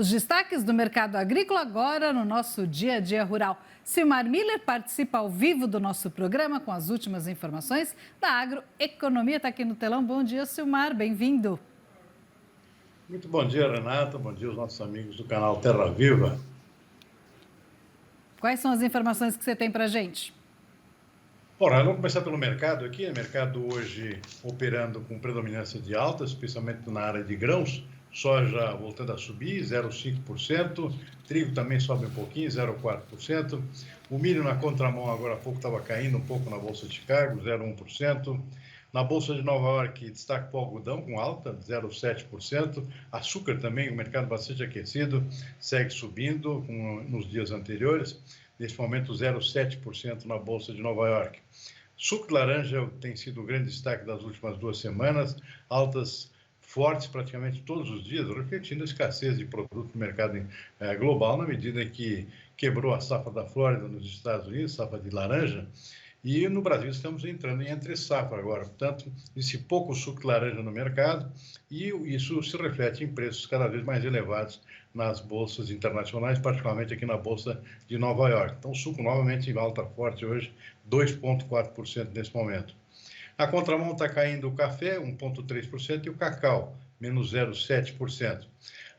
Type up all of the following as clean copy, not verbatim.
Os destaques do mercado agrícola agora no nosso Dia a Dia Rural. Silmar Miller participa ao vivo do nosso programa com as últimas informações da agroeconomia. Está aqui no telão. Bom dia, Silmar. Bem-vindo. Muito bom dia, Renata. Bom dia aos nossos amigos do canal Terra Viva. Quais são as informações que você tem para a gente? Ora, vamos começar pelo mercado aqui. O mercado hoje operando com predominância de alta, especialmente na área de grãos. Soja voltando a subir, 0,5%. Trigo também sobe um pouquinho, 0,4%. O milho na contramão agora há pouco estava caindo um pouco na Bolsa de Chicago, 0,1%. Na Bolsa de Nova York, destaque para o algodão com alta, 0,7%. Açúcar também, o mercado bastante aquecido, segue subindo como nos dias anteriores. Nesse momento, 0,7% na Bolsa de Nova York. Suco de laranja tem sido o grande destaque das últimas 2 semanas, altas fortes praticamente todos os dias, refletindo a escassez de produto no mercado global, na medida em que quebrou a safra da Flórida nos Estados Unidos, safra de laranja, e no Brasil estamos entrando em entre safra agora. Portanto, esse pouco suco de laranja no mercado, e isso se reflete em preços cada vez mais elevados nas bolsas internacionais, particularmente aqui na Bolsa de Nova York. Então, o suco novamente em alta forte hoje, 2,4% nesse momento. A contramão está caindo o café, 1,3%, e o cacau, menos 0,7%.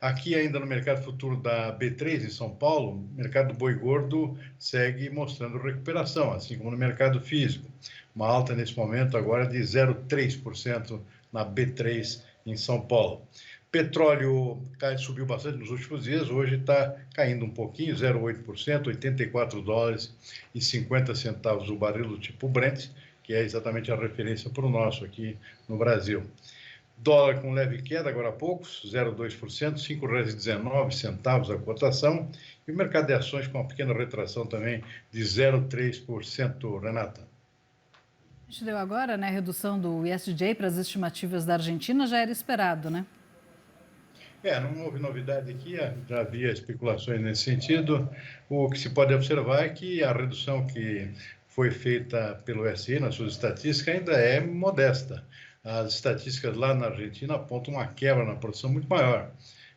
Aqui ainda no mercado futuro da B3 em São Paulo, o mercado do boi gordo segue mostrando recuperação, assim como no mercado físico. Uma alta nesse momento agora de 0,3% na B3 em São Paulo. Petróleo subiu bastante nos últimos dias, hoje está caindo um pouquinho, 0,8%, 84 dólares e 50 centavos o barril do tipo Brent, que é exatamente a referência para o nosso aqui no Brasil. Dólar com leve queda agora há poucos, 0,2%, R$ 5,19 a cotação. E o mercado de ações com uma pequena retração também de 0,3%, Renata. A gente deu agora, né, a redução do ISJ para as estimativas da Argentina, já era esperado, né? Não houve novidade aqui, já havia especulações nesse sentido. O que se pode observar é que a redução que foi feita pelo SI nas suas estatísticas ainda é modesta. As estatísticas lá na Argentina apontam uma quebra na produção muito maior,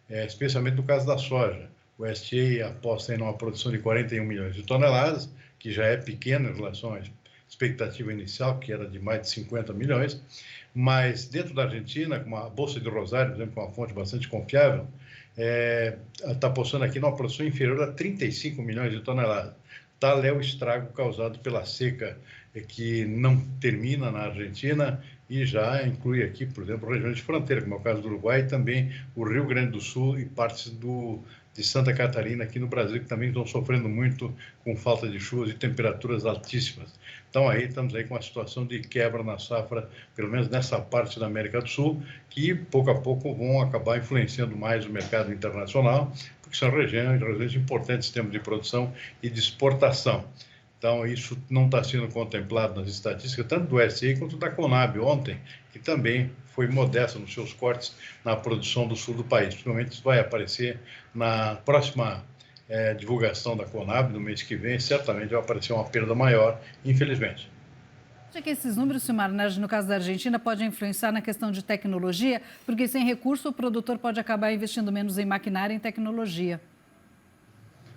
especialmente no caso da soja. O STA aposta em uma produção de 41 milhões de toneladas, que já é pequena em relação à expectativa inicial, que era de mais de 50 milhões, mas dentro da Argentina, com a Bolsa de Rosário, por exemplo, com uma fonte bastante confiável, está apostando aqui numa produção inferior a 35 milhões de toneladas. Tal é o estrago causado pela seca que não termina na Argentina e já inclui aqui, por exemplo, regiões de fronteira, como é o caso do Uruguai, e também o Rio Grande do Sul e partes de Santa Catarina aqui no Brasil, que também estão sofrendo muito com falta de chuvas e temperaturas altíssimas. Então, estamos aí com uma situação de quebra na safra, pelo menos nessa parte da América do Sul, que pouco a pouco vão acabar influenciando mais o mercado internacional, porque são regiões importantes em termos de produção e de exportação. Então, isso não está sendo contemplado nas estatísticas, tanto do SI quanto da Conab ontem, que também foi modesta nos seus cortes na produção do sul do país. Principalmente isso vai aparecer na próxima divulgação da Conab, no mês que vem, certamente vai aparecer uma perda maior, infelizmente. Acha que esses números, Silmar, no caso da Argentina, podem influenciar na questão de tecnologia? Porque sem recurso o produtor pode acabar investindo menos em maquinária e em tecnologia.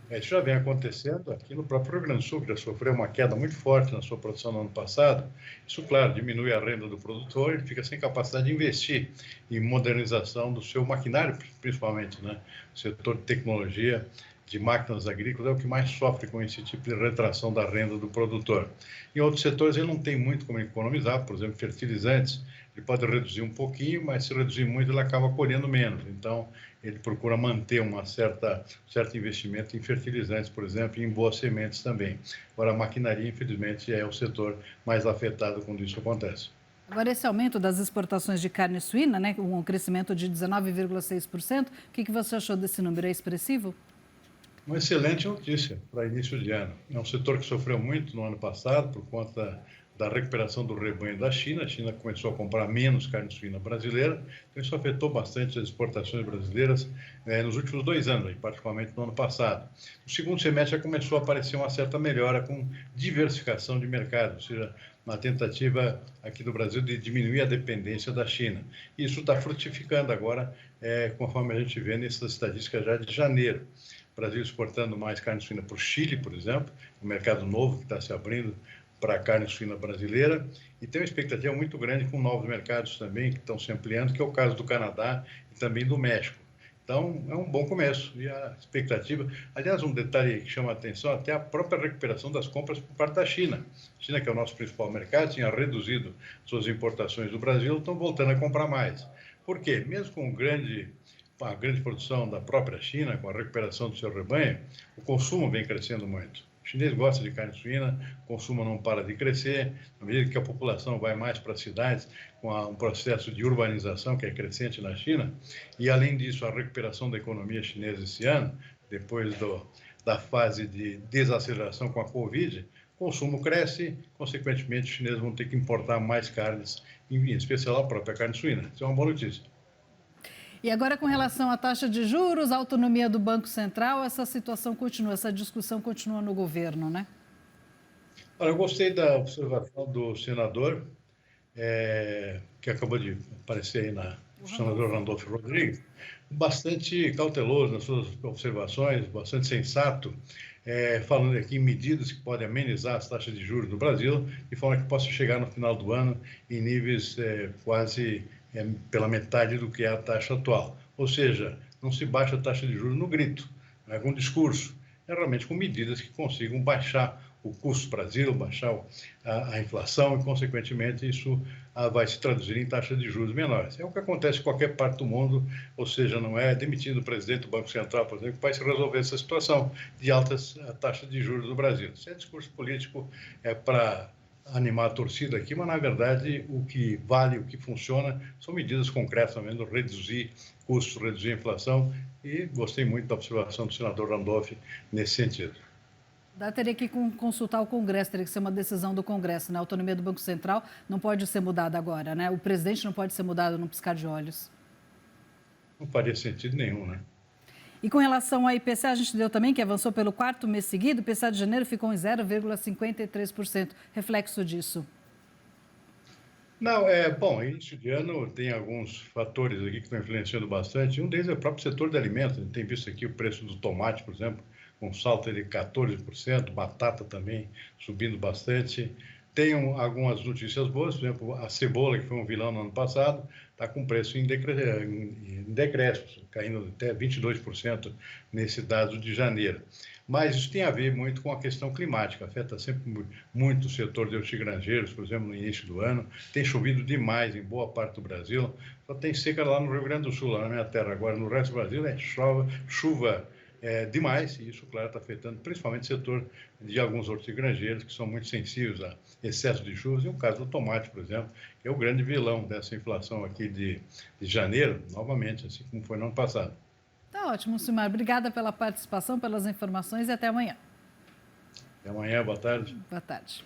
Isso já vem acontecendo aqui no próprio Rio Grande do Sul, que já sofreu uma queda muito forte na sua produção no ano passado. Isso, claro, diminui a renda do produtor, ele fica sem capacidade de investir em modernização do seu maquinário, principalmente, né? O setor de tecnologia, de máquinas agrícolas, é o que mais sofre com esse tipo de retração da renda do produtor. Em outros setores, ele não tem muito como economizar, por exemplo, fertilizantes. Ele pode reduzir um pouquinho, mas se reduzir muito, ele acaba colhendo menos. Então, ele procura manter certo investimento em fertilizantes, por exemplo, e em boas sementes também. Agora, a maquinaria, infelizmente, é o setor mais afetado quando isso acontece. Agora, esse aumento das exportações de carne suína, né, com um crescimento de 19,6%, o que você achou desse número? É expressivo? Uma excelente notícia para início de ano. É um setor que sofreu muito no ano passado por conta da recuperação do rebanho da China. A China começou a comprar menos carne suína brasileira, então isso afetou bastante as exportações brasileiras nos últimos 2 anos, particularmente no ano passado. No segundo semestre já começou a aparecer uma certa melhora com diversificação de mercado, ou seja, uma tentativa aqui do Brasil de diminuir a dependência da China. Isso está frutificando agora, conforme a gente vê nessas estatísticas já de janeiro. O Brasil exportando mais carne suína para o Chile, por exemplo, um mercado novo que está se abrindo para a carne suína brasileira, e tem uma expectativa muito grande com novos mercados também que estão se ampliando, que é o caso do Canadá e também do México. Então, é um bom começo. E a expectativa... Aliás, um detalhe que chama a atenção, até a própria recuperação das compras por parte da China. A China, que é o nosso principal mercado, tinha reduzido suas importações do Brasil, estão voltando a comprar mais. Por quê? Mesmo com a grande produção da própria China, com a recuperação do seu rebanho, o consumo vem crescendo muito. O chinês gosta de carne suína, o consumo não para de crescer, à medida que a população vai mais para as cidades, com um processo de urbanização que é crescente na China, e além disso, a recuperação da economia chinesa esse ano, depois da fase de desaceleração com a Covid, o consumo cresce, consequentemente, os chineses vão ter que importar mais carnes, em especial a própria carne suína. Isso é uma boa notícia. E agora, com relação à taxa de juros, a autonomia do Banco Central, essa situação continua, essa discussão continua no governo, né? Olha, eu gostei da observação do senador, que acabou de aparecer aí o senador Randolfo Rodrigues, bastante cauteloso nas suas observações, bastante sensato, falando aqui em medidas que podem amenizar as taxas de juros do Brasil, de forma que possa chegar no final do ano em níveis quase pela metade do que é a taxa atual. Ou seja, não se baixa a taxa de juros no grito, não é com discurso, é realmente com medidas que consigam baixar o custo do Brasil, baixar a inflação e, consequentemente, isso vai se traduzir em taxas de juros menores. É o que acontece em qualquer parte do mundo, ou seja, não é demitindo o presidente do Banco Central, por exemplo, que vai se resolver essa situação de altas taxas de juros do Brasil. Isso é discurso político, para animar a torcida aqui, mas, na verdade, o que vale, o que funciona, são medidas concretas também, reduzir custos, reduzir a inflação, e gostei muito da observação do senador Randolph nesse sentido. Teria que consultar o Congresso, teria que ser uma decisão do Congresso, né? A autonomia do Banco Central não pode ser mudada agora, né? O presidente não pode ser mudado num piscar de olhos. Não faria sentido nenhum, né? E com relação ao IPCA, a gente deu também que avançou pelo quarto mês seguido, o IPCA de janeiro ficou em 0,53%. Reflexo disso. Não, bom, início de ano tem alguns fatores aqui que estão influenciando bastante. Um deles é o próprio setor de alimentos. A gente tem visto aqui o preço do tomate, por exemplo, com um salto de 14%, batata também subindo bastante. Tem algumas notícias boas, por exemplo, a cebola, que foi um vilão no ano passado, está com preço em decréscimo, caindo até 22% nesse dado de janeiro. Mas isso tem a ver muito com a questão climática, afeta sempre muito o setor de hortigranjeiros, por exemplo, no início do ano. Tem chovido demais em boa parte do Brasil, só tem seca lá no Rio Grande do Sul, lá na minha terra. Agora, no resto do Brasil, é chuva demais, e isso, claro, está afetando principalmente o setor de alguns hortigranjeiros que são muito sensíveis a excesso de chuvas, e o caso do tomate, por exemplo, que é o grande vilão dessa inflação aqui de janeiro, novamente, assim como foi no ano passado. Tá ótimo, Silmar. Obrigada pela participação, pelas informações e até amanhã. Até amanhã, boa tarde. Boa tarde.